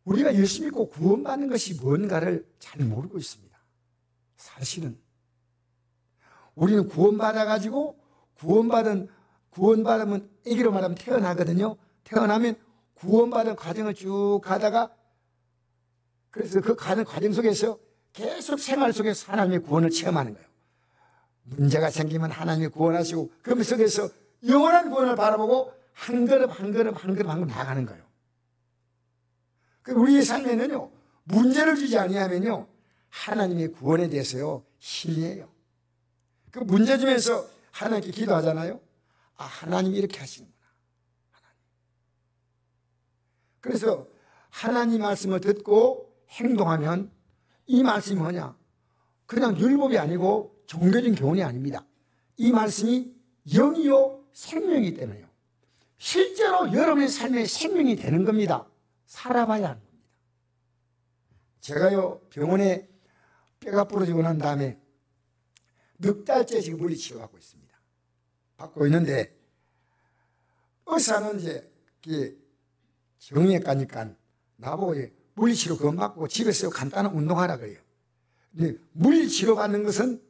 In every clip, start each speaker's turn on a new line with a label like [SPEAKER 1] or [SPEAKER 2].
[SPEAKER 1] 우리가 예수 믿고 구원받는 것이 뭔가를 잘 모르고 있습니다. 사실은 우리는 구원받아가지고 구원받으면 애기로 말하면 태어나거든요. 태어나면 구원받은 과정을 쭉 가다가, 그래서 그 가는 과정 속에서 계속 생활 속에서 하나님의 구원을 체험하는 거예요. 문제가 생기면 하나님이 구원하시고, 그 속에서 영원한 구원을 바라보고 한 걸음 한 걸음 한 걸음 한 걸음 나가는 거예요. 우리의 삶에는요, 문제를 주지 아니하면요, 하나님의 구원에 대해서요, 신뢰해요. 그 문제 주면서 하나님께 기도하잖아요. 아, 하나님이 이렇게 하시는구나. 하나님. 그래서 하나님 말씀을 듣고 행동하면, 이 말씀이 뭐냐? 그냥 율법이 아니고 종교적인 교훈이 아닙니다. 이 말씀이 영이요 생명이기 때문에요. 실제로 여러분의 삶에 생명이 되는 겁니다. 살아봐야 하는 겁니다. 제가요, 병원에 뼈가 부러지고 난 다음에 넉 달째 지금 물리치료하고 있습니다. 받고 있는데, 의사는 이제 정형외과니까 나보고 물리치료 그거 받고 집에서 간단한 운동하라 그래요. 근데 물리치료 받는 것은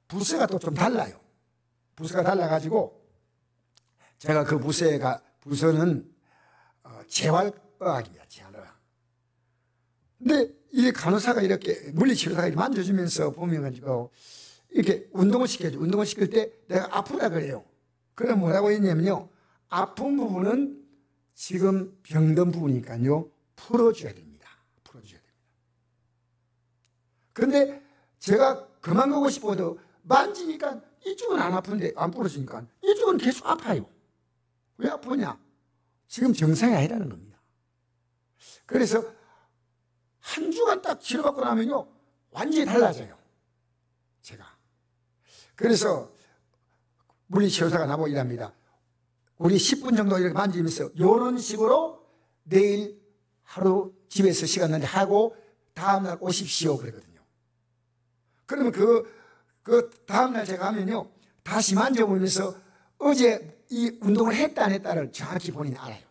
[SPEAKER 1] 부서가 또 좀 달라요. 부서가 달라가지고, 제가 그 부서는 재활의학입니다. 재활의학. 근데 이 간호사가 이렇게 물리치료사가 이렇게 만져주면서 보면 가지고 이렇게 운동을 시켜줘. 운동을 시킬 때 내가 아프다 그래요. 그럼 뭐라고 했냐면요, 아픈 부분은 지금 병든 부분이니까요, 풀어줘야 됩니다. 풀어줘야 됩니다. 그런데 제가 그만 가고 싶어도 만지니까 이쪽은 안 아픈데 안 부러지니까 이쪽은 계속 아파요. 왜 아프냐? 지금 정상이 아니라는 겁니다. 그래서 한 주간 딱 치료받고 나면요, 완전히 달라져요. 제가. 그래서 물리치료사가 나보고 이랍니다. 우리 10분 정도 이렇게 만지면서 이런 식으로 내일 하루 집에서 시간 내는데 하고 다음날 오십시오 그러거든요. 그러면 그 다음날 제가 하면요, 다시 만져보면서 어제 이 운동을 했다 안 했다를 정확히 본인이 알아요.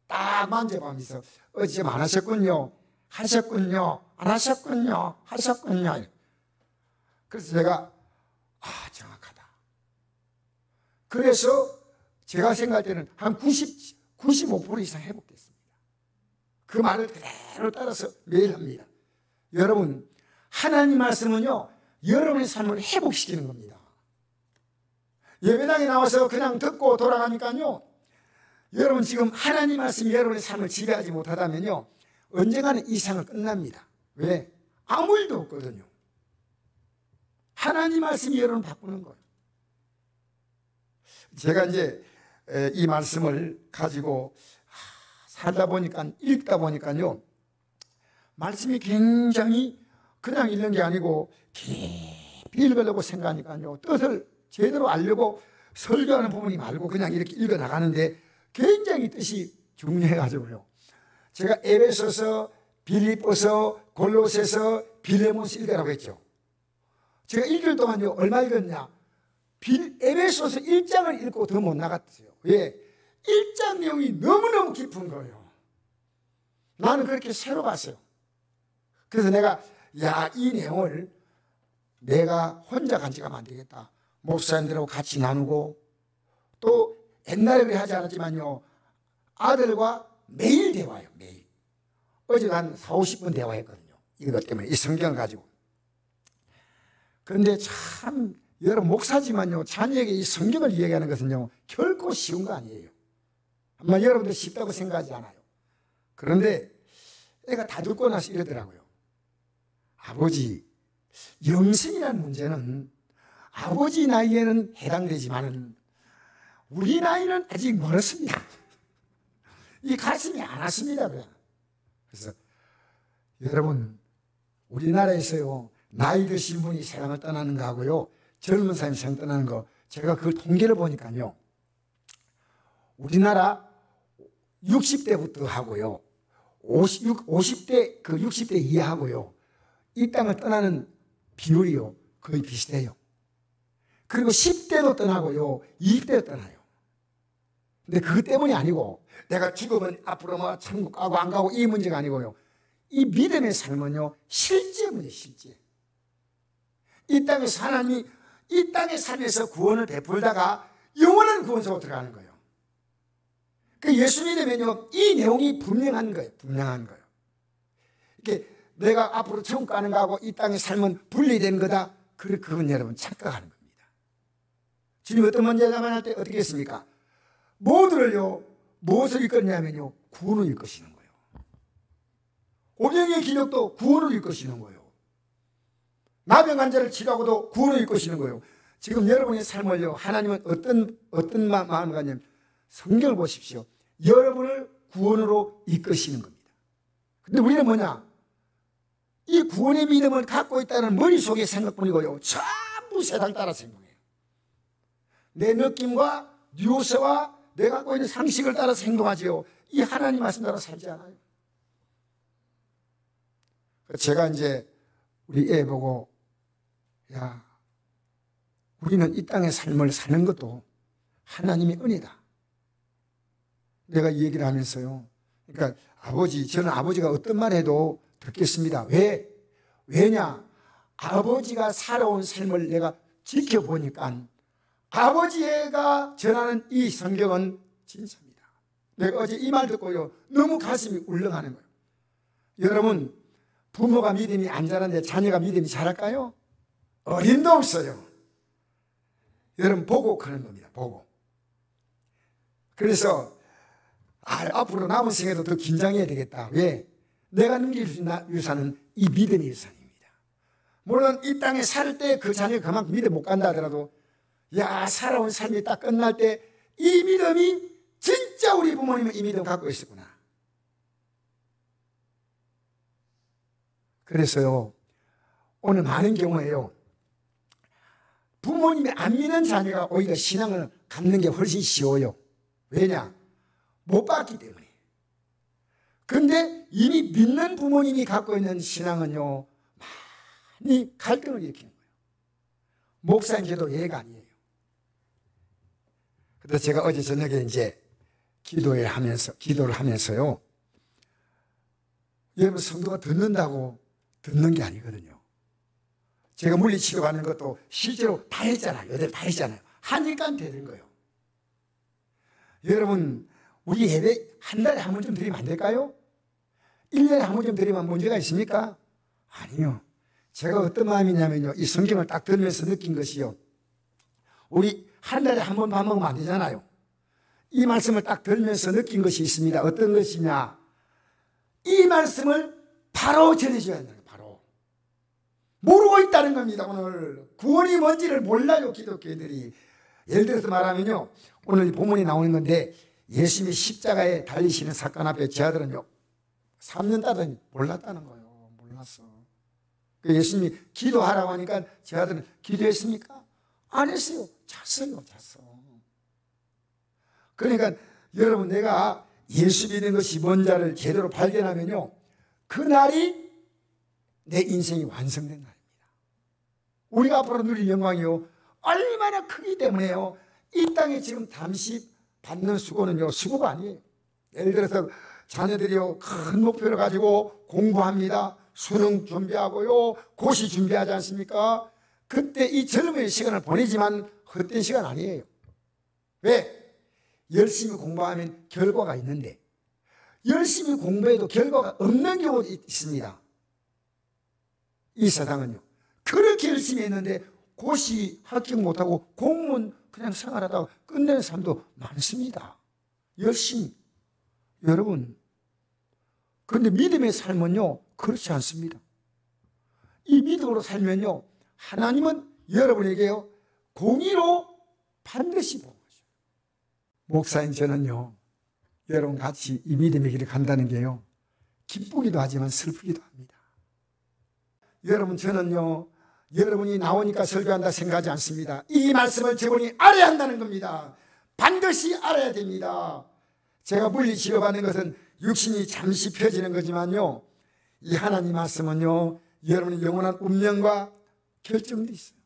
[SPEAKER 1] 딱 만져보면서 어제 좀 안 하셨군요, 하셨군요, 안 하셨군요, 하셨군요. 그래서 제가 정확하다. 그래서 제가 생각할 때는 한 95% 이상 회복됐습니다. 그 말을 그대로 따라서 매일 합니다. 여러분, 하나님 말씀은요, 여러분의 삶을 회복시키는 겁니다. 예배당에 나와서 그냥 듣고 돌아가니까요, 여러분 지금 하나님 말씀이 여러분의 삶을 지배하지 못하다면요, 언젠가는 이 상을 끝납니다. 왜? 아무 일도 없거든요. 하나님 말씀이 여러분을 바꾸는 거예요. 제가 이제 이 말씀을 가지고 살다 보니까, 읽다 보니까요, 말씀이 굉장히 그냥 읽는 게 아니고 깊이 읽으려고 생각하니까요, 뜻을 제대로 알려고 설교하는 부분이 말고 그냥 이렇게 읽어 나가는데 굉장히 뜻이 중요해가지고요, 제가 에베소서, 빌립보서, 골로새서, 빌레몬서 읽으라고 했죠. 제가 일주일 동안요, 얼마 읽었냐? 에베소서 1장을 읽고 더 못 나갔어요. 왜? 1장 내용이 너무너무 깊은 거예요. 나는 그렇게 새로 봤어요. 그래서 내가 이 내용을 내가 혼자 간직하면 안 되겠다. 목사님들하고 같이 나누고, 또 옛날에 그래 하지 않았지만요, 아들과 매일 대화해요. 매일. 어제도 한 40-50분 대화했거든요. 이것 때문에, 이 성경을 가지고. 그런데 참 여러분, 목사지만요, 자녀에게 이 성경을 이야기하는 것은요, 결코 쉬운 거 아니에요. 아마 여러분들 쉽다고 생각하지 않아요. 그런데 애가 다 듣고 나서 이러더라고요. 아버지, 영생이라는 문제는 아버지 나이에는 해당되지만 우리 나이는 아직 멀었습니다. 이 가슴이 안 왔습니다. 그래서 여러분, 우리나라에서요, 나이 드신 분이 세상을 떠나는 거 하고요, 젊은 사람이 세상 떠나는 거, 제가 그 통계를 보니까요, 우리나라 60대부터 하고요, 50대, 그 60대 이하고요, 이 땅을 떠나는 비율이요, 거의 비슷해요. 그리고 10대도 떠나고요, 20대도 떠나요. 근데 그것 때문이 아니고 내가 죽으면 앞으로 뭐 천국 가고 안 가고 이 문제가 아니고요. 이 믿음의 삶은요, 실제 문제, 실제. 이 땅에서 하나님이 이 땅의 삶에서 구원을 베풀다가 영원한 구원 속으로 들어가는 거예요. 그 예수 믿으면요, 이 내용이 분명한 거예요. 분명한 거예요. 이렇게 내가 앞으로 천국 가는 거하고 이 땅의 삶은 분리된 거다. 그건 여러분 착각하는 겁니다. 주님 어떤 문제를 만날 때 어떻게 했습니까? 모두를요, 무엇을 이끌냐면요, 구원을 이끄시는 거예요. 오병이의 기적도 구원을 이끄시는 거예요. 나병 환자를 치료하고도 구원을 이끄시는 거예요. 지금 여러분의 삶을요, 하나님은 어떤 마음을 갖냐면, 성경을 보십시오. 여러분을 구원으로 이끄시는 겁니다. 근데 우리는 뭐냐? 이 구원의 믿음을 갖고 있다는 머릿속의 생각뿐이고요, 전부 세상 따라서 행동해요. 내 느낌과 뉴스와 내가 갖고 있는 상식을 따라서 행동하지요. 이 하나님 말씀 따라 살지 않아요. 제가 이제 우리 애 보고, 야, 우리는 이 땅의 삶을 사는 것도 하나님의 은혜다. 내가 이 얘기를 하면서요, 그러니까 저는 아버지가 어떤 말 해도 듣겠습니다. 왜냐? 아버지가 살아온 삶을 내가 지켜보니까 아버지가 전하는 이 성경은 진짜입니다. 내가 어제 이 말 듣고요, 너무 가슴이 울렁하는 거예요. 여러분, 부모가 믿음이 안 자라는데 자녀가 믿음이 자랄까요? 어림도 없어요. 여러분, 보고 그런 겁니다. 보고. 그래서 앞으로 남은 생에도 더 긴장해야 되겠다. 왜? 내가 넘길 유산은 이 믿음의 유산입니다. 물론 이 땅에 살 때 그 자녀가 그만큼 믿음 못 간다 하더라도, 야, 살아온 삶이 딱 끝날 때 이 믿음이 진짜 우리 부모님은 이 믿음 갖고 있었구나. 그래서요, 오늘 많은 경우에요, 부모님이 안 믿는 자녀가 오히려 신앙을 갖는 게 훨씬 쉬워요. 왜냐? 못 봤기 때문에. 그런데 이미 믿는 부모님이 갖고 있는 신앙은요, 많이 갈등을 일으키는 거예요. 목사님 저도 예가 아니에요. 그래서 제가 어제 저녁에 이제 기도를 하면서요, 여러분, 성도가 듣는다고 듣는 게 아니거든요. 제가 물리치료 하는 것도 실제로 다 했잖아요. 여덟 다 했잖아요. 하니까 되는 거예요. 여러분, 우리 예배 한 달에 한 번 좀 드리면 안 될까요? 1년에 한 번 좀 드리면 문제가 있습니까? 아니요. 제가 어떤 마음이냐면요, 이 성경을 딱 들으면서 느낀 것이요, 우리 한 달에 한 번 밥 먹으면 안 되잖아요. 이 말씀을 딱 들으면서 느낀 것이 있습니다. 어떤 것이냐? 이 말씀을 바로 전해줘야 한다. 바로. 모르고 있다는 겁니다. 오늘 구원이 뭔지를 몰라요, 기독교인들이. 예를 들어서 말하면요, 오늘 본문이 나오는 건데, 예수님이 십자가에 달리시는 사건 앞에 제 아들은요, 3년 따더니 몰랐다는 거예요. 몰랐어. 예수님이 기도하라고 하니까 제 아들은 기도했습니까? 안 했어요. 잤어요. 그러니까 여러분, 내가 예수 믿는 것이 뭔지를 제대로 발견하면요, 그날이 내 인생이 완성된 날입니다. 우리가 앞으로 누릴 영광이요, 얼마나 크기 때문에요, 이 땅에 지금 잠시 받는 수고는요, 수고가 아니에요. 예를 들어서 자녀들이요, 큰 목표를 가지고 공부합니다. 수능 준비하고요, 고시 준비하지 않습니까? 그때 이 젊은 시간을 보내지만 헛된 시간 아니에요. 왜? 열심히 공부하면 결과가 있는데, 열심히 공부해도 결과가 없는 경우도 있습니다. 이 세상은요, 그렇게 열심히 했는데 고시 합격 못하고 공무원 그냥 생활하다가 끝내는 사람도 많습니다. 열심히. 여러분, 그런데 믿음의 삶은요, 그렇지 않습니다. 이 믿음으로 살면요, 하나님은 여러분에게요, 공의로 반드시 보고 계셔요. 목사인 저는요, 여러분 같이 이 믿음의 길을 간다는 게요, 기쁘기도 하지만 슬프기도 합니다. 여러분, 저는요, 여러분이 나오니까 설교한다 생각하지 않습니다. 이 말씀을 저분이 알아야 한다는 겁니다. 반드시 알아야 됩니다. 제가 물리치료받는 것은 육신이 잠시 펴지는 거지만요, 이 하나님 말씀은요, 여러분의 영원한 운명과 결정도 있어요.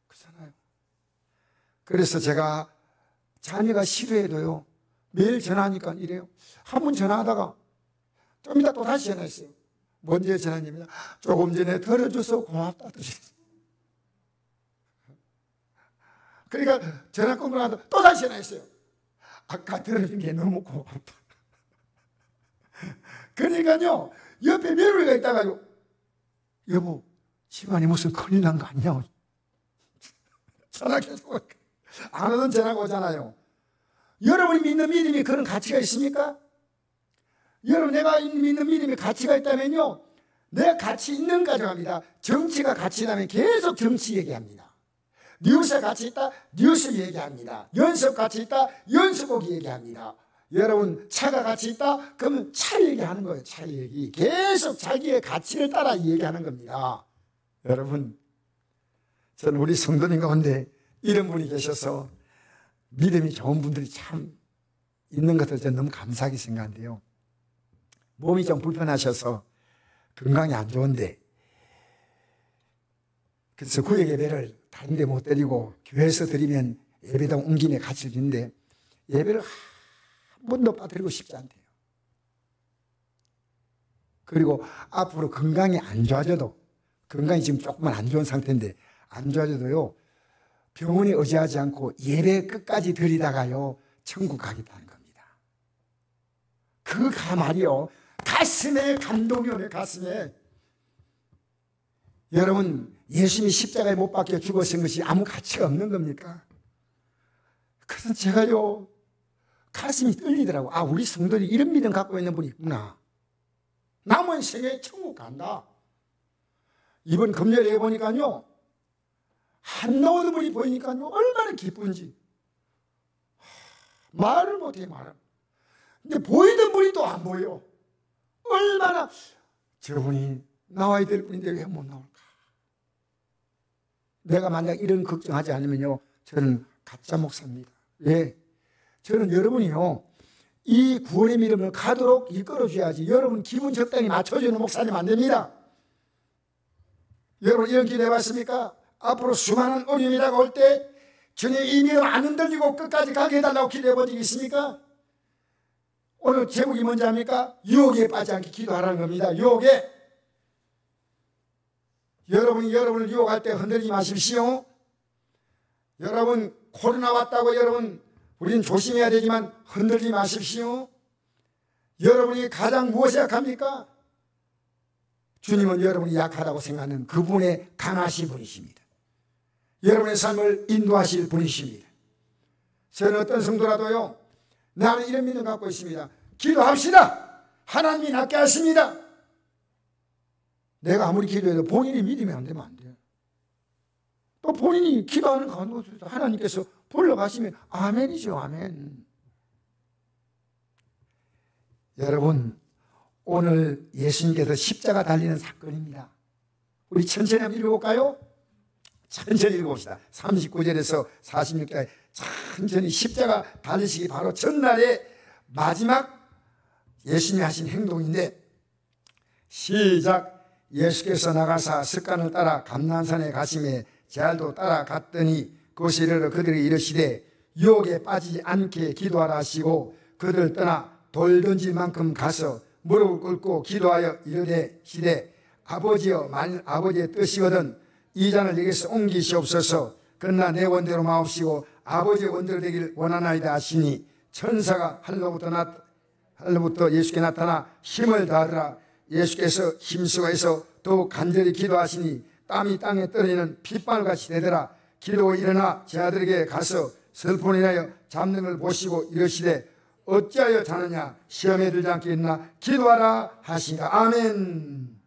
[SPEAKER 1] 그렇잖아요. 그래서 제가 자녀가 싫어해도요, 매일 전화하니까 이래요. 한 번 전화하다가 좀 이따 또 다시 전화했어요. 먼저 전화님이냐, 조금 전에 들어줘서 고맙다. 그러니까 전화 끊고 나서 또 다시 전화했어요. 아까 들어준 게 너무 고맙다. 그러니까요, 옆에 며느리가 있다가요, 여보, 집안에 무슨 큰일 난 거 아니냐? 전화 계속 안 하던 전화가 오잖아요. 여러분이 믿는 믿음이 그런 가치가 있습니까? 여러분, 내가 믿는 믿음이 가치가 있다면요, 내 가치 있는 가져갑니다. 정치가 가치 있다면 계속 정치 얘기합니다. 뉴스가 가치 있다, 뉴스 얘기합니다. 연습 가치 있다, 연습곡 얘기합니다. 여러분, 차가 가치 있다, 그러면 차 얘기하는 거예요. 차 얘기. 계속 자기의 가치를 따라 얘기하는 겁니다. 여러분, 저는 우리 성도님 가운데 이런 분이 계셔서 믿음이 좋은 분들이 참 있는 것을 저는 너무 감사하게 생각하는데요. 몸이 좀 불편하셔서 건강이 안 좋은데, 그래서 구역 예배를 다른 데 못 드리고 교회에서 드리면 예배당 옮김에 같이 드리는데 예배를 한 번도 빠뜨리고 싶지 않대요. 그리고 앞으로 건강이 안 좋아져도, 건강이 지금 조금만 안 좋은 상태인데 안 좋아져도요, 병원에 의지하지 않고 예배 끝까지 드리다가요, 천국 가겠다는 겁니다. 그 말이요, 가슴에 감동이 오네, 가슴에. 여러분, 예수님이 십자가에 못 박혀 죽으신 것이 아무 가치가 없는 겁니까? 그래서 제가요, 가슴이 떨리더라고. 아, 우리 성도들이 이런 믿음 갖고 있는 분이 있구나. 남은 생에 천국 간다. 이번 금요일에 해보니까요, 안 나오는 분이 보이니까요, 얼마나 기쁜지. 말을 못해, 말을. 근데 보이던 분이 또 안 보여. 얼마나, 저분이 나와야 될 분인데 왜 못 나올까? 내가 만약 이런 걱정하지 않으면요, 저는 가짜 목사입니다. 왜? 저는 여러분이요, 이 구원의 믿음을 가도록 이끌어줘야지, 여러분 기분 적당히 맞춰주는 목사님 안 됩니다. 여러분, 이런 기도 해봤습니까? 앞으로 수많은 어려움이 다가올 때 주님 이 믿음 안 흔들리고 끝까지 가게 해달라고 기도해본 적이 있습니까? 오늘 제목이 뭔지 압니까? 유혹에 빠지지 않게 기도하라는 겁니다. 유혹에. 여러분이 여러분을 유혹할 때 흔들리지 마십시오. 여러분, 코로나 왔다고 여러분, 우리는 조심해야 되지만 흔들리지 마십시오. 여러분이 가장 무엇이 약합니까? 주님은 여러분이 약하다고 생각하는 그분의 강하신 분이십니다. 여러분의 삶을 인도하실 분이십니다. 저는 어떤 성도라도요, 나는 이런 믿음 갖고 있습니다. 기도합시다. 하나님이 낫게 하십니다. 내가 아무리 기도해도 본인이 믿으면 안 되면 안 돼요. 또 본인이 기도하는 가운데 하나님께서 불러가시면 아멘이죠, 아멘. 여러분, 오늘 예수님께서 십자가 달리는 사건입니다. 우리 천천히 한번 읽어볼까요? 천천히 읽어봅시다. 39절에서 46절까지 천천히 십자가 달리시기 바로 전날에 마지막 예수님이 하신 행동인데, 시작. 예수께서 나가사 습관을 따라 감난산에 가시매 제알도 따라갔더니 그곳에 이르러 그들에게 이르시되 유혹에 빠지지 않게 기도하라 하시고 그들을 떠나 돌 던질 만큼 가서 무릎을 꿇고 기도하여 이르되 시되 아버지여, 만일 아버지의 뜻이거든 이 잔을 내게서 옮기시옵소서. 그러나 내 원대로 마옵시고 아버지의 원대로 되길 원하나이다 하시니 천사가 하늘로부터 예수께 나타나 힘을 다하더라. 예수께서 힘쓰고해서 더욱 간절히 기도하시니 땀이 땅에 떨어지는 핏방울같이 되더라. 기도 일어나 제 아들에게 가서 슬픔을 인하여 잡는 걸 보시고 이르시되 어찌하여 자느냐, 시험에 들지 않게 했나 기도하라 하시니라. 아멘.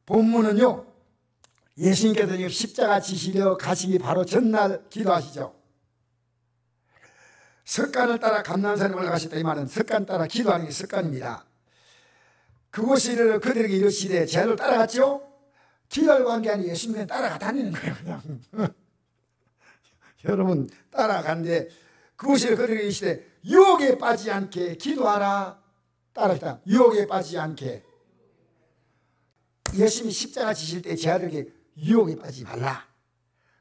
[SPEAKER 1] 본문은요, 예수님께서 십자가 지시려 가시기 바로 전날 기도하시죠. 습관을 따라 감난산에 올라가셨다. 이 말은 습관 따라 기도하는 게 습관입니다. 그곳에 이르러 그들에게 이르시되 제를 따라갔죠. 기도하려고 한 게 아니고 예수님이 따라가 다니는 거예요, 그냥. 여러분, 따라가는데 그곳에 그들에게 이르시되 유혹에 빠지지 않게 기도하라. 따라했다. 유혹에 빠지지 않게. 예수님이 십자가 지실 때 제 아들에게 유혹에 빠지지 말라.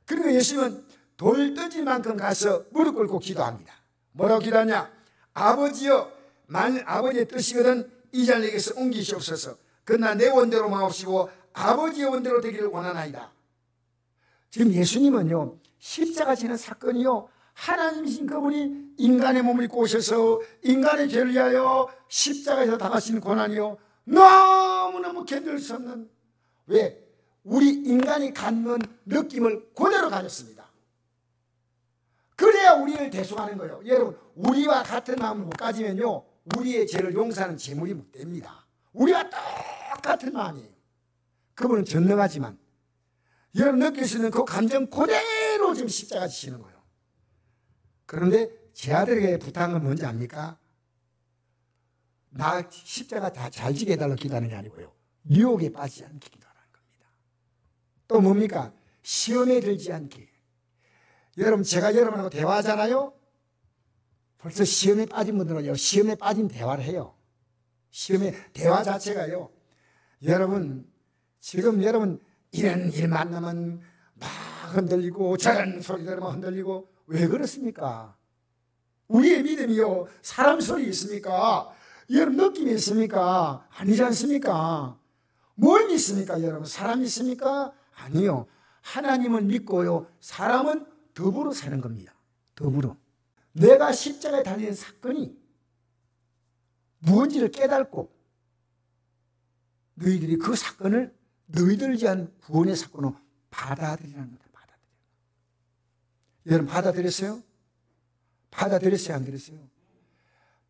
[SPEAKER 1] 그리고 예수님은 돌 떠질 만큼 가서 무릎 꿇고 기도합니다. 뭐라고 기도하냐? 아버지여, 만일 아버지의 뜻이거든 이 자를 내게서 옮기시옵소서. 그러나 내 원대로 마옵시고 아버지의 원대로 되기를 원하나이다. 지금 예수님은요, 십자가 지는 사건이요, 하나님이신 그분이 인간의 몸을 입고 오셔서 인간의 죄를 위하여 십자가에서 당하신 고난이요, 너무너무 견딜 수 없는, 왜? 우리 인간이 갖는 느낌을 그대로 가졌습니다. 그래야 우리를 대속하는 거예요. 여러분, 우리와 같은 마음을 못 가지면요, 우리의 죄를 용서하는 제물이 못 됩니다. 우리와 똑같은 마음이에요. 그분은 전능하지만 여러분 느낄 수 있는 그 감정 그대로 지금 십자가 지시는 거예요. 그런데 제 아들에게 부탁한 건 뭔지 압니까? 나 십자가 다 잘 지게 해달라고 기도하는 게 아니고요, 유혹에 빠지지 않게 기도하라는 겁니다. 또 뭡니까? 시험에 들지 않게. 여러분, 제가 여러분하고 대화하잖아요. 벌써 시험에 빠진 분들은요, 시험에 빠진 대화를 해요. 시험의 대화 자체가요, 여러분, 지금 여러분 이런 일 만나면 막 흔들리고 저런 소리 들으면 흔들리고, 왜 그렇습니까? 우리의 믿음이요, 사람 소리 있습니까? 여러분 느낌이 있습니까? 아니지 않습니까? 뭘 믿습니까? 여러분 사람 믿습니까? 아니요, 하나님을 믿고요, 사람은 더불어 사는 겁니다. 더불어. 내가 십자가에 달리는 사건이 무엇인지를 깨닫고 너희들이 그 사건을 너희들 위한 구원의 사건으로 받아들이라는 거다. 여러분 받아들였어요? 받아들였어요? 안 들었어요?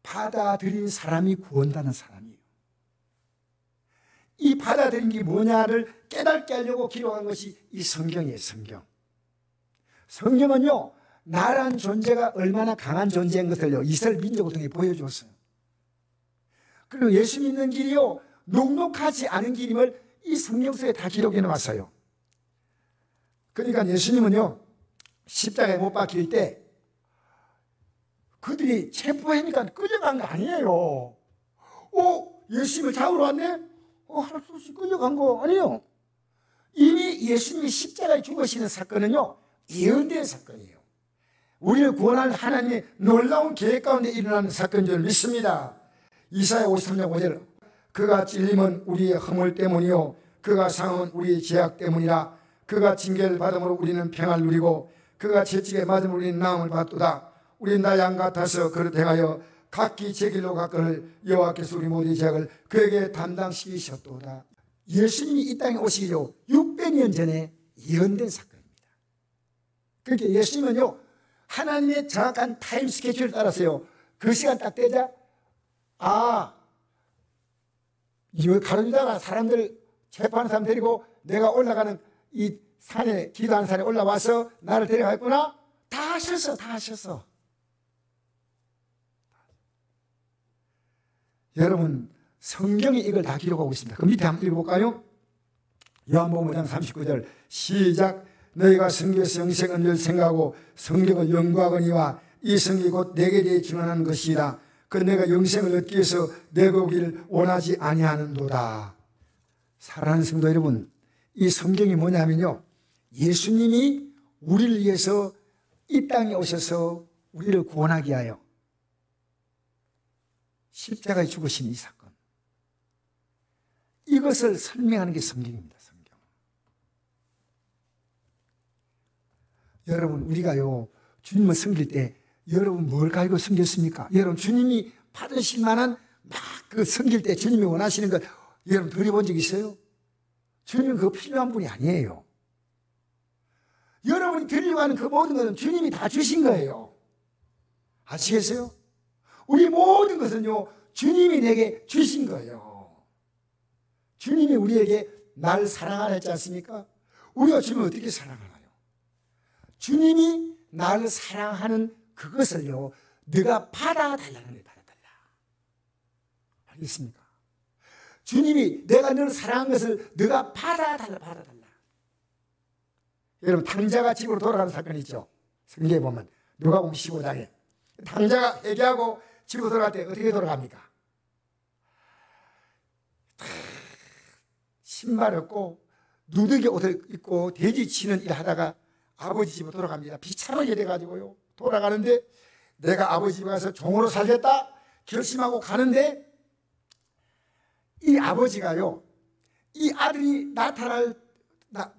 [SPEAKER 1] 받아들인 사람이 구원받는 사람이에요. 이 받아들인 게 뭐냐를 깨닫게 하려고 기록한 것이 이 성경이에요. 성경. 성경은요, 나란 존재가 얼마나 강한 존재인 것을요, 이스라엘 민족을 통해 보여줬어요. 그리고 예수 믿는 길이요, 녹록하지 않은 길임을 이 성경 속에 다 기록해 놓았어요. 그러니까 예수님은요, 십자가에 못 박힐 때 그들이 체포하니까 끌려간 거 아니에요. 예수님을 잡으러 왔네? 할 수 없이 끌려간 거 아니에요. 이미 예수님이 십자가에 죽으시는 사건은요, 예언된 사건이에요. 우리를 구원할 하나님의 놀라운 계획 가운데 일어나는 사건인 줄 믿습니다. 이사야 53장 5절, 그가 찔림은 우리의 허물 때문이요 그가 상함은 우리의 죄악 때문이라. 그가 징계를 받음으로 우리는 평안을 누리고 그가 채찍에 맞음으로 우리는 나음을 받도다. 우리는 나 양 같아서 그를 행하여 각기 제 길로 갔거늘 여호와께서 우리 모두의 죄악을 그에게 담당시키셨도다. 예수님이 이 땅에 오시기로 600년 전에 예언된 사건입니다. 그렇게 예수님은요, 하나님의 정확한 타임 스케줄을 따라서요, 그 시간 딱 되자, 이거 가르치다가 사람들, 재판하는 사람 데리고 내가 올라가는 이 산에, 기도하는 산에 올라와서 나를 데려가겠구나? 다 하셨어, 다 하셨어. 여러분, 성경이 이걸 다 기록하고 있습니다. 그 밑에 한번 읽어볼까요? 요한복음 5장 39절 시작. 너희가 성경에서 영생은 늘 생각하고 성경을 연구하거니와 이 성경이 곧 내게 대해 증언하는 것이다. 그 내가 영생을 얻기 위해서 내가 오기를 원하지 아니하는도다. 사랑하는 성도 여러분, 이 성경이 뭐냐면요, 예수님이 우리를 위해서 이 땅에 오셔서 우리를 구원하기 위하여 십자가에 죽으신 이 사건, 이것을 설명하는 게 성경입니다. 성경. 여러분, 우리가요, 주님을 섬길 때 여러분 뭘 가지고 섬겼습니까? 여러분 주님이 받으실 만한 막 그 섬길 때 주님이 원하시는 것 여러분 드려본 적 있어요? 주님은 그거 필요한 분이 아니에요. 여러분이 드리려고 하는 그 모든 것은 주님이 다 주신 거예요. 아시겠어요? 우리 모든 것은요, 주님이 내게 주신 거예요. 주님이 우리에게 날 사랑하라 했지 않습니까? 우리가 주님을 어떻게 사랑하나요? 주님이 나를 사랑하는 그것을요, 네가 받아달라는 거예요. 받아달라. 알겠습니까? 주님이 내가 너를 사랑한 것을 네가 받아달라. 여러분, 탕자가 집으로 돌아가는 사건이 있죠. 성경에 보면 누가복음 15장에 탕자가 회개하고 집으로 돌아갈 때 어떻게 돌아갑니까? 신발 없고 누더기 옷을 입고 돼지 치는 일 하다가 아버지 집으로 돌아갑니다. 비참하게 돼가지고요. 돌아가는데 내가 아버지 집에 가서 종으로 살겠다 결심하고 가는데 이 아버지가요, 이 아들이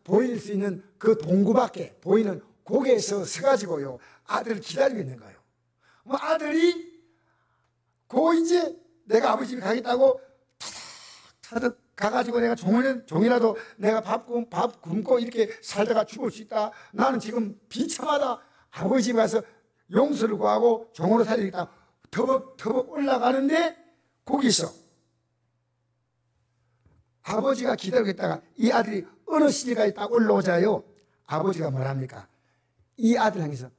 [SPEAKER 1] 보일 수 있는 그 동구 밖에 보이는 고개에서 서가지고요, 아들을 기다리고 있는 거예요. 아들이 이제 내가 아버지 집에 가겠다고 타닥타닥 가가지고 내가 종이라도 내가 밥 굶고 이렇게 살다가 죽을 수 있다. 나는 지금 비참하다. 아버지 집에 가서 용서를 구하고 종으로 살리겠다. 터벅터벅 올라가는데 거기서 아버지가 기다리고 있다가 이 아들이 어느 시기까지 딱 올라오자요. 아버지가 뭐랍니까? 이 아들 향해서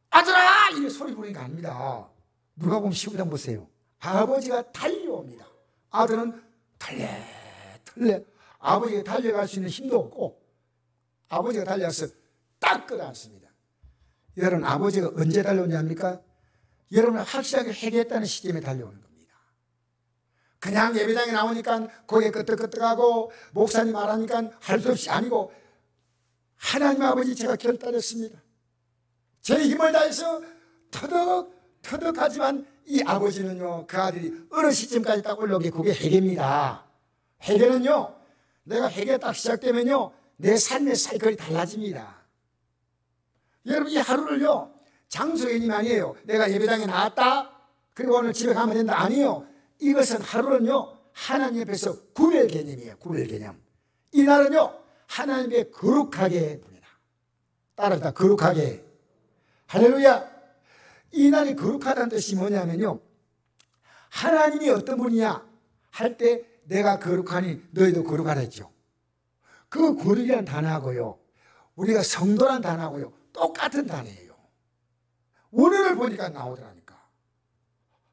[SPEAKER 1] 아들아! 이렇게 소리 부르는 거 아닙니다. 누가 보면 시부장 보세요. 아버지가 달려옵니다. 아들은 털레 아버지가 달려갈 수 있는 힘도 없고 아버지가 달려와서 딱 끌어안습니다. 여러분, 아버지가 언제 달려오냐합니까? 여러분을 확실하게 회개했다는 시점에 달려오는 겁니다. 그냥 예배당에 나오니까 고개 끄덕끄덕하고 목사님 말하니까 할 수 없이 아니고, 하나님 아버지 제가 결단했습니다. 제 힘을 다해서 터득하지만 이 아버지는요, 그 아들이 어느 시점까지 딱 올라오게, 그게 회개입니다. 회개는요, 내가 회개 딱 시작되면요, 내 삶의 사이클이 달라집니다. 여러분, 이 하루를요, 장소 개념이 아니에요. 내가 예배당에 나왔다, 그리고 오늘 집에 가면 된다. 아니에요. 이것은 하루는요, 하나님 앞에서 구별 개념이에요. 구별 개념. 이 날은요, 하나님의 거룩하게 보내라. 따라서 거룩하게. 할렐루야. 이 날이 거룩하다는 뜻이 뭐냐면요, 하나님이 어떤 분이냐 할 때 내가 거룩하니 너희도 거룩하라 했죠. 그 거룩이라는 단어하고요, 우리가 성도란 단어하고요 똑같은 단어예요. 원어를 보니까 나오더라니까.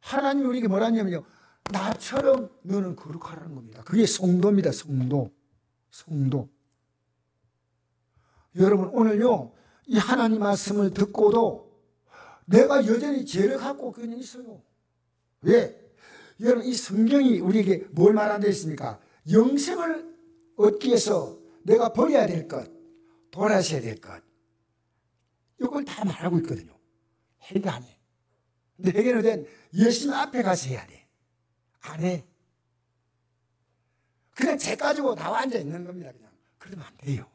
[SPEAKER 1] 하나님이 우리에게 뭐라 하냐면요, 나처럼 너는 거룩하라는 겁니다. 그게 성도입니다. 성도. 여러분, 오늘요, 이 하나님 말씀을 듣고도 내가 여전히 죄를 갖고 그냥 있어요. 왜? 여러분, 이 성경이 우리에게 뭘 말하는 데 있습니까? 영생을 얻기 위해서 내가 버려야 될 것, 돌아서야 될 것, 이걸 다 말하고 있거든요. 회개 안 해. 근데 회개는 예수님 앞에 가서 해야 돼. 안 해. 그냥 죄 가지고 나와 앉아 있는 겁니다. 그냥. 그러면 안 돼요.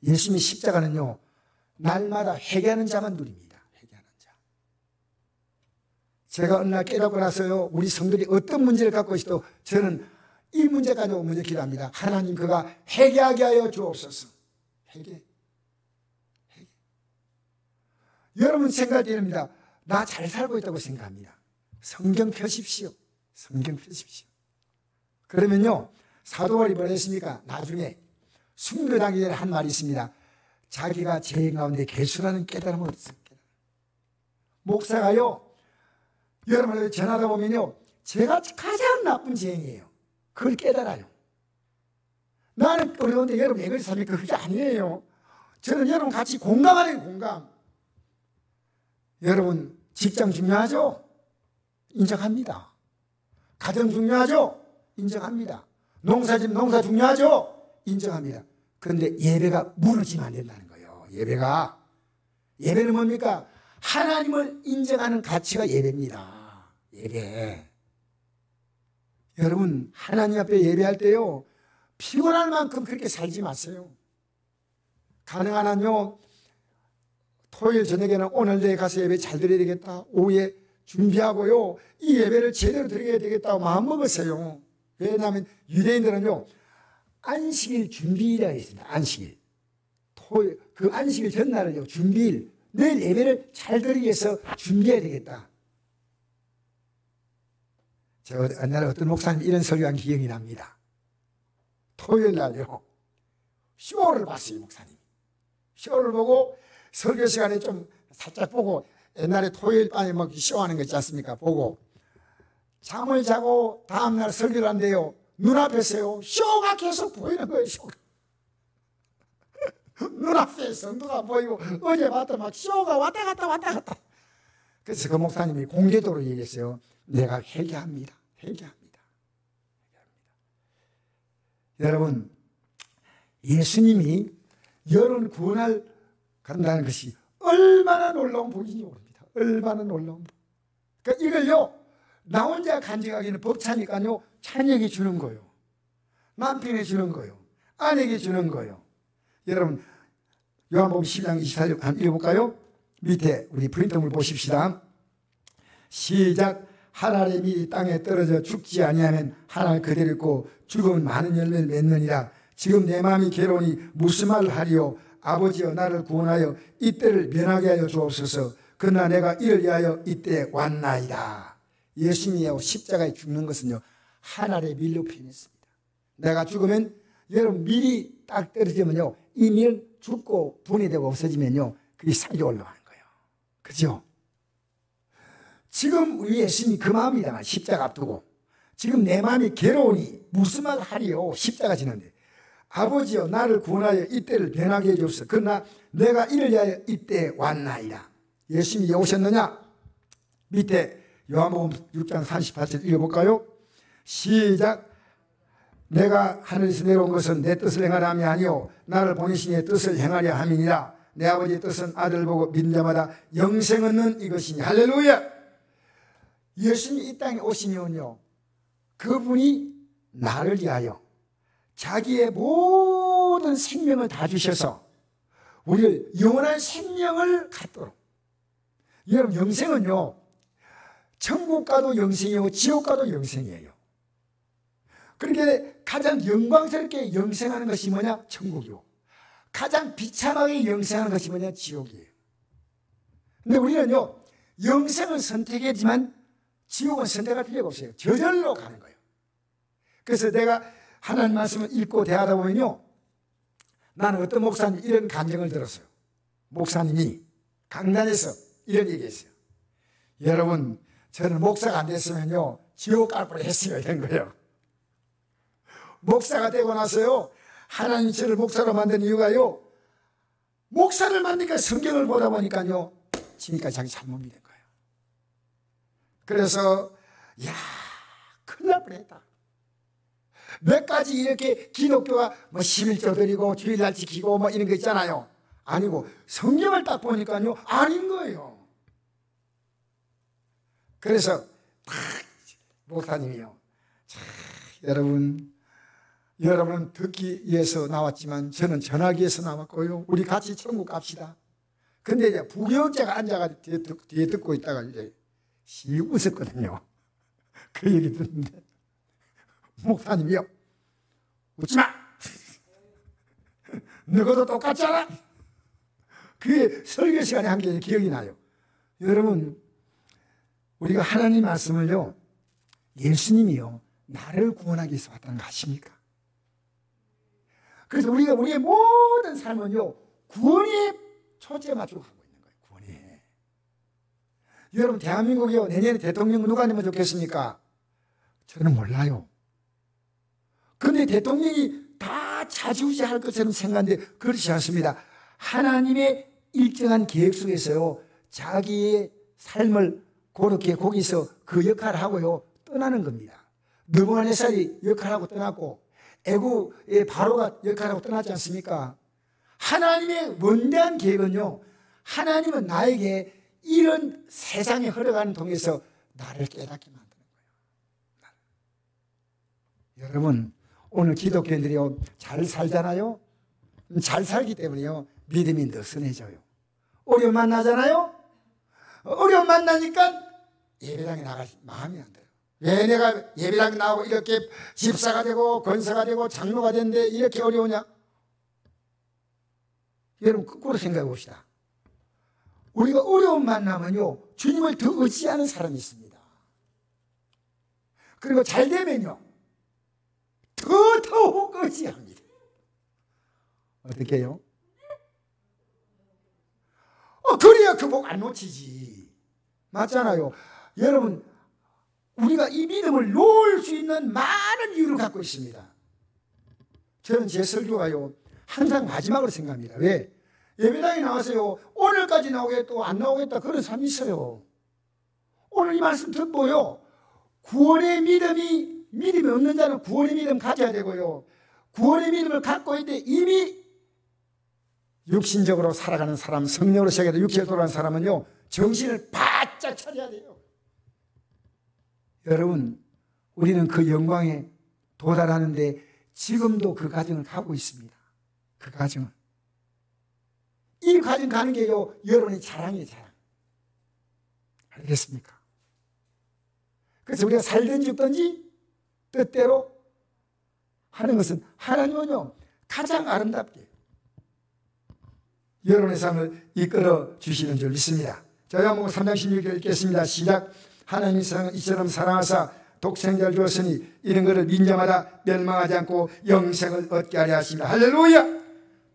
[SPEAKER 1] 예수님의 십자가는요, 날마다 회개하는 자만 누립니다. 회개하는 자. 제가 어느 날 깨닫고 나서요, 우리 성들이 어떤 문제를 갖고 있어도 저는 이 문제 가지고 먼저 기도합니다. 하나님, 그가 회개하게 하여 주옵소서. 회개. 여러분 생각됩니다. 나 잘 살고 있다고 생각합니다. 성경 펴십시오. 성경 펴십시오. 그러면요, 사도 바울이 뭐라 했습니까? 나중에 순교당기 전에 한 말이 있습니다. 자기가 죄인 가운데 괴수라는 깨달음을 얻었습니다. 목사가요, 여러분을 전하다 보면요, 제가 가장 나쁜 죄인이에요. 그걸 깨달아요. 나는 어려운데 여러분 왜 그렇게 삽니까? 그게 아니에요. 저는 여러분 같이 공감하는 공감. 여러분, 직장 중요하죠? 인정합니다. 가정 중요하죠? 인정합니다. 농사 중요하죠? 인정합니다. 그런데 예배가 무너지면 안 된다는 거예요. 예배는 뭡니까? 하나님을 인정하는 가치가 예배입니다. 예배. 여러분, 하나님 앞에 예배할 때요, 피곤할 만큼 그렇게 살지 마세요. 가능한 한요, 토요일 저녁에는 오늘 내에 가서 예배 잘 드려야 되겠다, 오후에 준비하고요, 이 예배를 제대로 드려야 되겠다고 마음먹으세요. 왜냐하면 유대인들은요, 안식일 준비일이라고 있습니다. 안식일. 그 안식일 전날은요, 준비일. 내일 예배를 잘 드리기 위해서 준비해야 되겠다. 제가 옛날에 어떤 목사님 이런 설교한 기억이 납니다. 토요일 날요, 쇼를 봤어요, 목사님. 쇼를 보고 설교 시간에 좀 살짝 보고, 옛날에 토요일 밤에 막 쇼하는 거 있지 않습니까? 보고 잠을 자고 다음날 설교를 한대요. 눈앞에서요, 쇼가 계속 보이는 거예요. 쇼가. 눈앞에 성도가 보이고, 어제 봤다 막 쇼가 왔다 갔다. 그래서 그 목사님이 공개적으로 얘기했어요. 내가 회개합니다. 여러분, 예수님이 열은 구원할 간다는 것이 얼마나 놀라운 복인지 모릅니다. 얼마나 놀라운 복. 그러니까 이걸요, 나 혼자 간직하기는 벅차니까요, 자녀에게 주는 거예요. 남편에게 주는 거예요. 아내에게 주는 거예요. 여러분, 요한복음 12장 24절 한번 읽어볼까요? 밑에 우리 프린터물 보십시다. 시작. 한 알의 밀이 땅에 떨어져 죽지 아니하면 한 알 그대로 있고 죽으면 많은 열매를 맺느니라. 지금 내 마음이 괴로우니 무슨 말을 하리요? 아버지여, 나를 구원하여 이때를 면하게 하여 주옵소서. 그러나 내가 이를 위하여 이때에 왔나이다. 예수님이요, 십자가에 죽는 것은요, 한 알의 밀로 표현했습니다. 내가 죽으면, 여러분, 밀이 딱 떨어지면요, 이 밀은 죽고 분해되고 없어지면요, 그게 살이 올라가는 거예요. 그죠? 지금 우리 예수님이 그 마음이다. 십자가 앞두고. 지금 내 마음이 괴로우니 무슨 말 하리요? 십자가 지는데. 아버지여, 나를 구원하여 이때를 변하게 해주옵소서. 그러나 내가 이를 위하여 이때에 왔나이다. 예수님이 오셨느냐? 밑에 요한복음 6장 38절 읽어볼까요? 시작. 내가 하늘에서 내려온 것은 내 뜻을 행하려 함이 아니요 나를 보내신 이의 뜻을 행하려 함이니라. 내 아버지의 뜻은 아들 보고 믿는 자마다 영생 얻는 이것이니. 할렐루야. 예수님이 이 땅에 오시면요, 그분이 나를 위하여 자기의 모든 생명을 다 주셔서 우리를 영원한 생명을 갖도록. 여러분, 영생은요, 천국 가도 영생이고 지옥 가도 영생이에요. 그렇게 가장 영광스럽게 영생하는 것이 뭐냐? 천국이고, 가장 비참하게 영생하는 것이 뭐냐? 지옥이에요. 근데 우리는요, 영생을 선택했지만 지옥은 선택할 필요가 없어요. 저절로 가는 거예요. 그래서 내가 하나님 말씀을 읽고 대하다 보면요, 나는 어떤 목사님 이런 감정을 들었어요. 목사님이 강단에서 이런 얘기했어요. 여러분, 저는 목사가 안 됐으면요, 지옥 갈 뻔했어요. 이런 거예요. 목사가 되고 나서요, 하나님 저를 목사로 만든 이유가요, 목사를 만드니까 성경을 보다 보니까요, 지금까지 자기 잘못 믿은 거예요. 그래서 야, 큰일 날 뻔했다. 몇 가지 이렇게 기독교가 뭐 11조 드리고 주일날 지키고 뭐 이런 거 있잖아요. 아니고 성경을 딱 보니까요, 아닌 거예요. 그래서 목사님이요, 여러분은 듣기 위해서 나왔지만 저는 전하기 위해서 나왔고요. 우리 같이 천국 갑시다. 근데 이제 부교육자가 앉아가 뒤에 듣고 있다가 이제 씩 웃었거든요. 그 얘기 듣는데 목사님이요, 웃지마. 너희도 똑같잖아. 그게 설교 시간에 한 게 기억이 나요. 여러분, 우리가 하나님 말씀을요, 예수님이요, 나를 구원하기 위해서 왔다는 거 아십니까? 그래서 우리가 우리의 모든 삶은요, 구원에 초점을 맞추고 가고 있는 거예요. 구원에. 여러분, 대한민국이요, 내년에 대통령 누가 되면 좋겠습니까? 저는 몰라요. 그런데 대통령이 다 좌지우지할 것처럼 생각하는데 그렇지 않습니다. 하나님의 일정한 계획 속에서요, 자기의 삶을 그렇게 거기서 그 역할을 하고요, 떠나는 겁니다. 느부갓네살이 역할하고 떠났고, 애굽의 바로가 역할하고 떠났지 않습니까? 하나님의 원대한 계획은요, 하나님은 나에게 이런 세상에 흘러가는 통해서 나를 깨닫게 만드는 거예요. 여러분, 오늘 기독교인들이요, 잘 살잖아요. 잘 살기 때문에요, 믿음이 느슨해져요. 어려움 만나잖아요. 어려움 만나니까 예배당에 나갈 마음이 안 들어요. 왜 내가 예배당 나오고 이렇게 집사가 되고 권사가 되고 장로가 됐는데 이렇게 어려우냐? 여러분, 거꾸로 생각해 봅시다. 우리가 어려움 만나면요, 주님을 더 의지하는 사람이 있습니다. 그리고 잘 되면요, 더더욱 의지합니다. 어떻게 해요? 그래야 그 복 안 놓치지. 맞잖아요. 여러분, 우리가 이 믿음을 놓을 수 있는 많은 이유를 갖고 있습니다. 저는 제 설교가요, 항상 마지막으로 생각합니다. 왜? 예배당에 나와서요, 오늘까지 나오겠다, 안 나오겠다, 그런 사람이 있어요. 오늘 이 말씀 듣고요, 구원의 믿음이 없는 자는 구원의 믿음 가져야 되고요, 구원의 믿음을 갖고 있는데 이미 육신적으로 살아가는 사람, 성령으로 시작해서 육체로 돌아가는 사람은요, 정신을 바짝 차려야 돼요. 여러분, 우리는 그 영광에 도달하는데 지금도 그 과정을 가고 있습니다. 그 과정을. 이 과정 가는 게요, 여러분의 자랑이에요, 자랑. 알겠습니까? 그래서 우리가 살든지 죽든지 뜻대로 하는 것은 하나님은요, 가장 아름답게 여러분의 삶을 이끌어 주시는 줄 믿습니다. 자, 요한복음 3장 16절 읽겠습니다. 시작. 하나님이 이처럼 사랑하사 독생자를 주었으니 이런 것을 민자마다 멸망하지 않고 영생을 얻게 하려 하십니다. 할렐루야.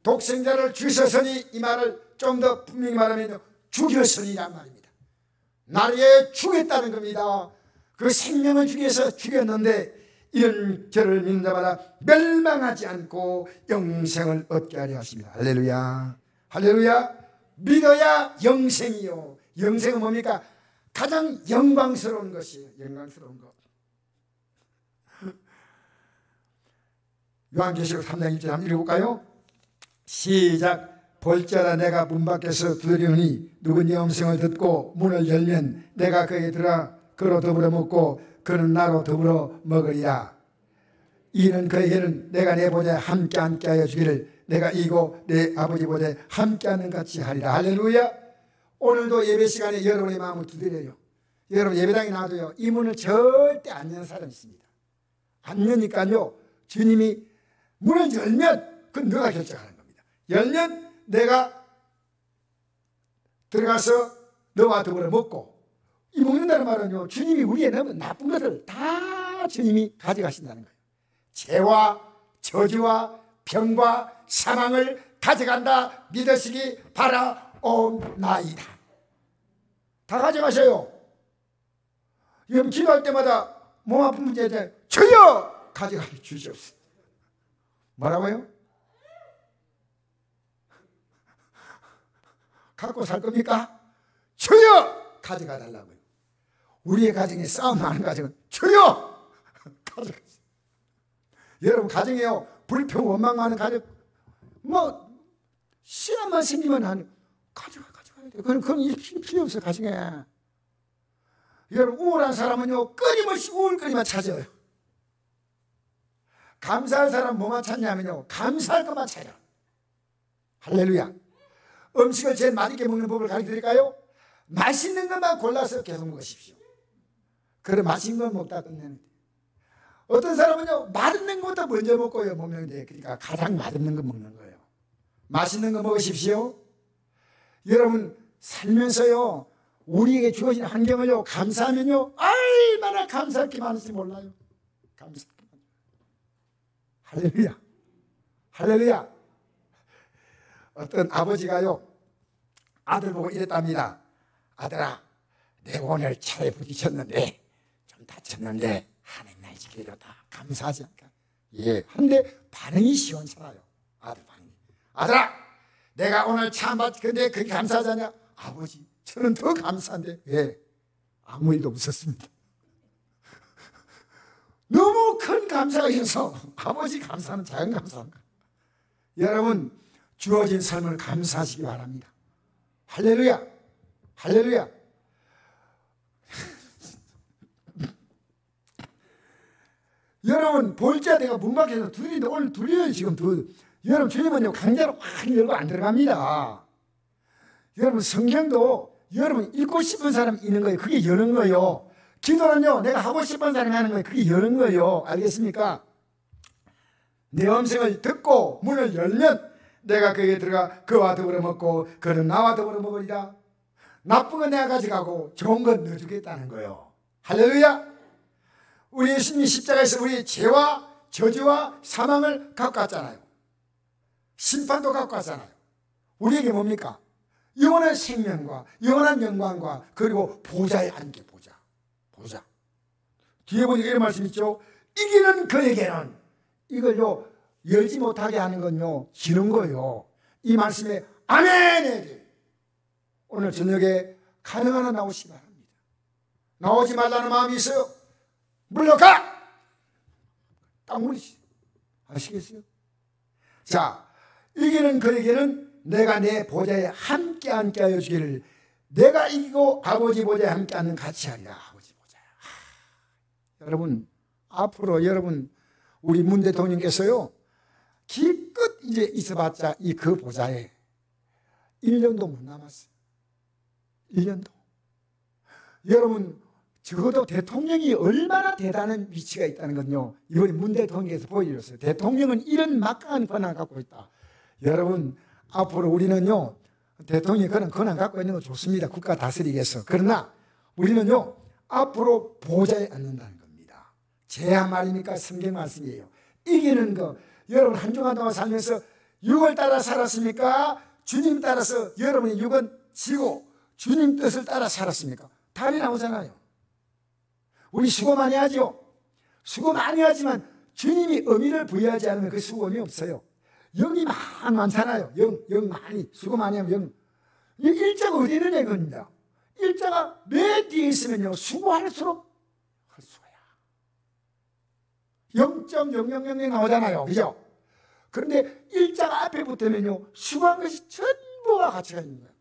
[SPEAKER 1] 독생자를 주셨으니, 이 말을 좀 더 분명히 말하면 죽였으니란 말입니다. 나를 위해 죽였다는 겁니다. 그 생명을 주기 위해서 죽였는데 이런 저를 믿는 자마다 멸망하지 않고 영생을 얻게 하려 하십니다. 할렐루야. 할렐루야. 믿어야 영생이요. 영생은 뭡니까? 가장 영광스러운 것이에요. 영광스러운 것. 요한계시록 3장 1절 한번 읽어볼까요? 시작. 볼지어다 내가 문 밖에서 두드리오니 누구 네 음성을 듣고 문을 열면 내가 그에게 들어가 그로 더불어 먹고 그는 나로 더불어 먹으리라. 이는 그에게는 내가 내 보좌에 함께 하여 주기를 내가 이고 내 아버지 보좌에 함께하는 같이 하리라. 할렐루야. 오늘도 예배 시간에 여러분의 마음을 두드려요. 여러분 예배당에 나와도요, 이 문을 절대 안 여는 사람이 있습니다. 안 여니까요, 주님이 문을 열면 그건 너가 결정하는 겁니다. 열면 내가 들어가서 너와 더불어 먹고, 이 먹는다는 말은요, 주님이 우리의 나쁜 것을 다 주님이 가져가신다는 거예요. 죄와 저주와 병과 사망을 가져간다 믿으시기 바라옵나이다. 다 가져가셔요. 여러분 기도할 때마다 몸 아픈 문제에 대해 주여 가져가 주시옵소서. 뭐라고요? 갖고 살 겁니까? 주여 가져가 달라고요. 우리의 가정에 싸움 많은 가정은 주여 가져가. 여러분 가정에요, 불평 원망 많은 가정, 뭐 시간만 생기면 하는 가져가야 돼요. 그건 필요 없어요. 가정에. 여러분 우울한 사람은요, 끊임없이 우울거리만 찾아요. 감사할 사람 뭐만 찾냐면요, 감사할 것만 찾아. 할렐루야. 음식을 제일 맛있게 먹는 법을 가르쳐 드릴까요? 맛있는 것만 골라서 계속 먹으십시오. 그래 맛있는 걸 먹다 끝내는데, 어떤 사람은요, 맛있는 것부터 먼저 먹고요 먹는 데, 그러니까 가장 맛있는 거 먹는 거예요. 맛있는 거 먹으십시오. 여러분 살면서요, 우리에게 주어진 환경을요 감사하면요, 얼마나 감사할 게 많은지 몰라요. 감사할 게 많아요. 할렐루야. 할렐루야. 어떤 아버지가요, 아들 보고 이랬답니다. 아들아, 내가 오늘 차에 부딪혔는데 좀 다쳤는데 하나님 날 지켜줬다. 감사하지 않을까? 예. 근데 반응이 시원찮아요. 아들 반응이. 아들아, 내가 오늘 차 안 봤는데 그게 감사하지 않냐? 아버지, 저는 더 감사한데. 예. 아무 일도 없었습니다. 너무 큰 감사가 있어서 아버지 감사는 작은 감사인가? 여러분 주어진 삶을 감사하시기 바랍니다. 할렐루야. 할렐루야. 여러분 볼자 내가 문 밖에서 두드리는데 오늘 두드려요. 지금 여러분 주님은요 강제로 확 열고 안 들어갑니다. 여러분 성경도 여러분 읽고 싶은 사람 있는 거예요. 그게 여는 거예요. 기도는요 내가 하고 싶은 사람이 하는 거예요. 그게 여는 거예요. 알겠습니까? 내 음성을 듣고 문을 열면 내가 그에게 들어가 그와 더불어 먹고 그는 나와 더불어 먹으리라. 나쁜 건 내가 가져가고 좋은 건 너 주겠다는 거예요. 할렐루야. 우리 예수님이 십자가에서 우리 죄와 저주와 사망을 갖고 갔잖아요. 심판도 갖고 갔잖아요. 우리에게 뭡니까? 영원한 생명과 영원한 영광과 그리고 보좌에 앉게. 보좌. 뒤에 보니까 이런 말씀 있죠. 이기는 그에게는, 이걸요 열지 못하게 하는 건요 지는 거예요. 이 말씀에 아멘. 오늘 저녁에 가능한 한 나오시기 바랍니다. 나오지 말라는 마음이 있어요. 물러가! 딱 물리시죠. 아시겠어요? 자, 이기는 그에게는 내가 내 보좌에 함께 하여 주기를 내가 이기고 아버지 보좌에 함께 하는 같이 하리라. 아버지 보좌. 여러분 앞으로 여러분 우리 문 대통령께서요 기껏 이제 있어봤자 이 그 보좌에 1년도 못 남았어요. 1년도. 여러분 적어도 대통령이 얼마나 대단한 위치가 있다는 건요 이번에 문 대통령께서 보여주셨어요. 대통령은 이런 막강한 권한을 갖고 있다. 여러분 앞으로 우리는요 대통령이 그런 권한 갖고 있는 거 좋습니다. 국가 다스리기 위해서. 그러나 우리는요 앞으로 보좌에 앉는다는 겁니다. 제야 말입니까? 성경 말씀이에요. 이기는 거. 여러분 한 주간 동안 살면서 육을 따라 살았습니까? 주님 따라서 여러분의 육은 지고 주님 뜻을 따라 살았습니까? 답이 나오잖아요. 우리 수고 많이 하죠. 수고 많이 하지만 주님이 의미를 부여하지 않으면 그 수고 의미 없어요. 영이 많잖아요. 영 많이 수고 많이 하면 영. 이 일자가 어디 있느냐 이겁니다. 일자가 맨 뒤에 있으면요 수고할수록 헛수고야. 0.0000 나오잖아요. 그죠? 그런데 일자가 앞에 붙으면요 수고한 것이 전부가 가치가 있는 거예요.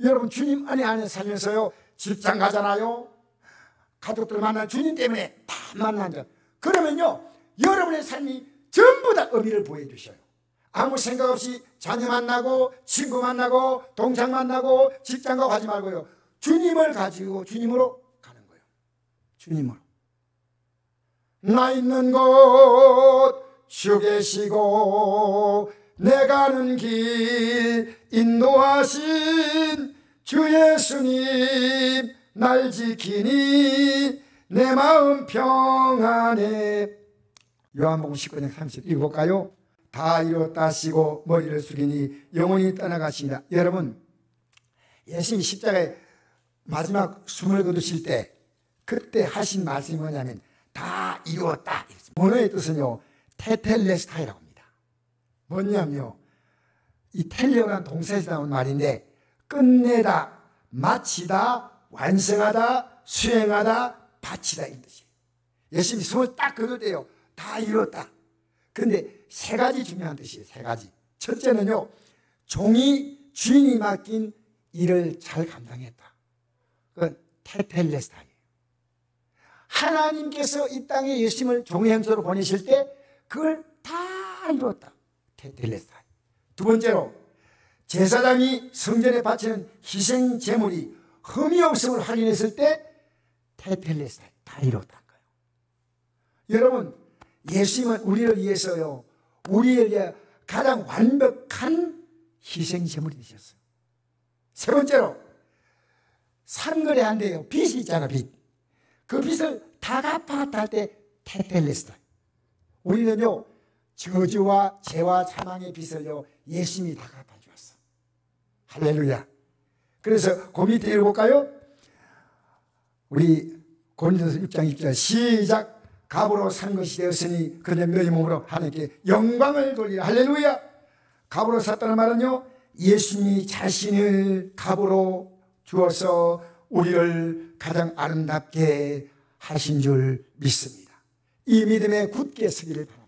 [SPEAKER 1] 여러분 주님 안에 살면서요 직장 가잖아요. 가족들 만나 주님 때문에 다 만난다. 그러면요 여러분의 삶이 전부 다 의미를 보여주셔요. 아무 생각 없이 자녀 만나고 친구 만나고 동창 만나고 직장 가고 하지 말고요 주님을 가지고 주님으로 가는 거예요. 주님으로. 나 있는 곳 주 계시고 내 가는 길 인도하신 주 예수님 날 지키니 내 마음 평안해. 요한복음 19장 30 읽어볼까요? 다 이루었다 하시고 머리를 숙이니 영원히 떠나가시니라. 여러분 예수님이 십자가에 마지막 숨을 거두실 때 그때 하신 말씀이 뭐냐면 다 이루었다. 원어의 뜻은요 테텔레스타이라고 합니다. 뭐냐면요 이 텔레오라는 동사에서 나온 말인데 끝내다, 마치다, 완성하다, 수행하다, 바치다 이 뜻이에요. 예수님이 숨을 딱 거둘 때요 다 이뤘다. 그런데 세 가지 중요한 뜻이에요. 세 가지. 첫째는요 종이 주인이 맡긴 일을 잘 감당했다. 그건 테텔레스타이에요. 하나님께서 이 땅에 예수님을 종의 형태로 보내실 때 그걸 다 이뤘다. 테텔레스타이. 두 번째로 제사장이 성전에 바치는 희생 제물이 흠이 없음을 확인했을 때 테텔레스타이 다 이뤘다는 거예요. 여러분 예수님은 우리를 위해서요 우리를 위해 가장 완벽한 희생 제물이 되셨어요. 세 번째로 상거래 안 돼요. 빚이 있잖아. 빚. 그 빚을 다 갚았다 할 때 테텔레스타이. 우리는요 저주와 죄와 사망의 빚을요 예수님이 다 갚아주었어. 할렐루야. 그래서 그 밑에 읽어볼까요? 우리 고린도서 6장 6절 시작. 값으로 산 것이 되었으니 그는 너희 몸으로 하나님께 영광을 돌리라. 할렐루야. 값으로 샀다는 말은요 예수님이 자신을 값으로 주어서 우리를 가장 아름답게 하신 줄 믿습니다. 이 믿음에 굳게 서기를 바랍니다.